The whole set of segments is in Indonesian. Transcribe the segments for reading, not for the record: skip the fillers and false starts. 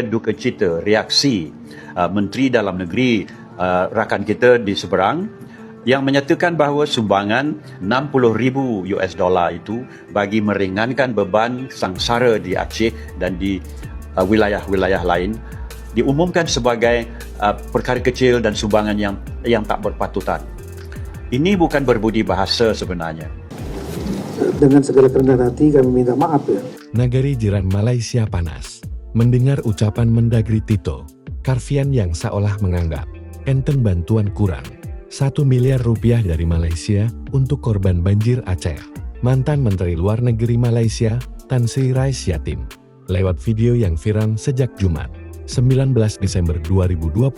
duka cita reaksi Menteri Dalam Negeri rakan kita di seberang yang menyatakan bahawa sumbangan $60,000 itu bagi meringankan beban sangsara di Aceh dan di wilayah-wilayah lain diumumkan sebagai perkara kecil dan sumbangan yang tak berpatutan. Ini bukan berbudi bahasa sebenarnya. Dengan segala kerendahan hati kami minta maaf ya. Nagari jiran Malaysia panas. Mendengar ucapan Mendagri Tito Karnavian yang seolah menganggap enteng bantuan kurang. 1 miliar rupiah dari Malaysia untuk korban banjir Aceh. Mantan Menteri Luar Negeri Malaysia, Tan Sri Rais yatim. Lewat video yang viral sejak Jumat, 19 Desember 2025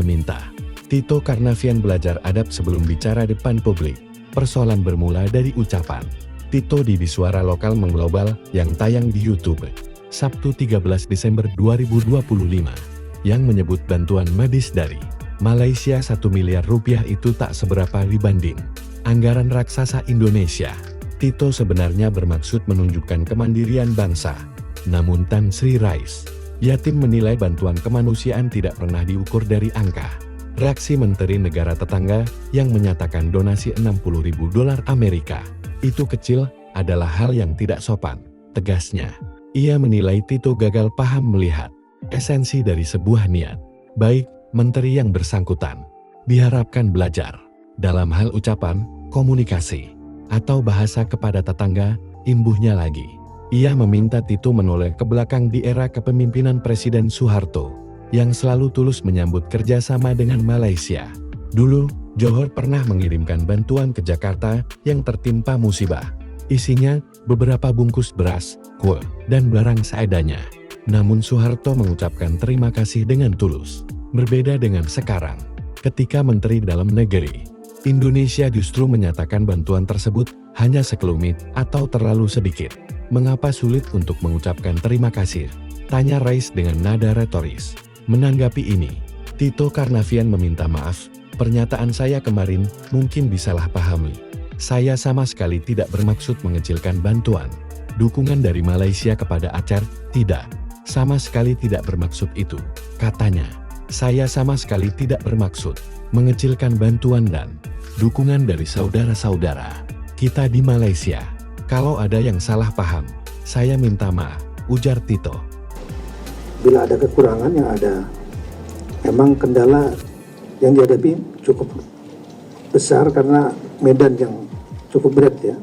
meminta Tito Karnavian belajar adab sebelum bicara depan publik. Persoalan bermula dari ucapan Tito di Suara Lokal Mengglobal yang tayang di YouTube Sabtu 13 Desember 2025 yang menyebut bantuan medis dari Malaysia 1 miliar rupiah itu tak seberapa dibanding anggaran raksasa Indonesia. Tito sebenarnya bermaksud menunjukkan kemandirian bangsa. Namun Tan Sri Rais yatim menilai bantuan kemanusiaan tidak pernah diukur dari angka. Reaksi Menteri Negara Tetangga yang menyatakan donasi $60,000 Amerika itu kecil adalah hal yang tidak sopan, tegasnya. Ia menilai Tito gagal paham melihat esensi dari sebuah niat baik menteri yang bersangkutan. Diharapkan belajar dalam hal ucapan, komunikasi, atau bahasa kepada tetangga. Imbuhnya lagi, ia meminta Tito menoleh ke belakang di era kepemimpinan Presiden Soeharto yang selalu tulus menyambut kerjasama dengan Malaysia. Dulu, Johor pernah mengirimkan bantuan ke Jakarta yang tertimpa musibah. Isinya beberapa bungkus beras, kue, dan barang seadanya. Namun Soeharto mengucapkan terima kasih dengan tulus. Berbeda dengan sekarang, ketika Menteri Dalam Negeri Indonesia justru menyatakan bantuan tersebut hanya sekelumit atau terlalu sedikit. Mengapa sulit untuk mengucapkan terima kasih? Tanya Rais dengan nada retoris. Menanggapi ini, Tito Karnavian meminta maaf, pernyataan saya kemarin mungkin disalahpahami. Saya sama sekali tidak bermaksud mengecilkan bantuan. Dukungan dari Malaysia kepada Aceh, tidak. Sama sekali tidak bermaksud itu, katanya. Saya sama sekali tidak bermaksud mengecilkan bantuan dan dukungan dari saudara-saudara kita di Malaysia. Kalau ada yang salah paham, saya minta maaf, ujar Tito. Bila ada kekurangan yang ada, memang kendala yang dihadapi cukup besar karena medan yang cukup berat ya.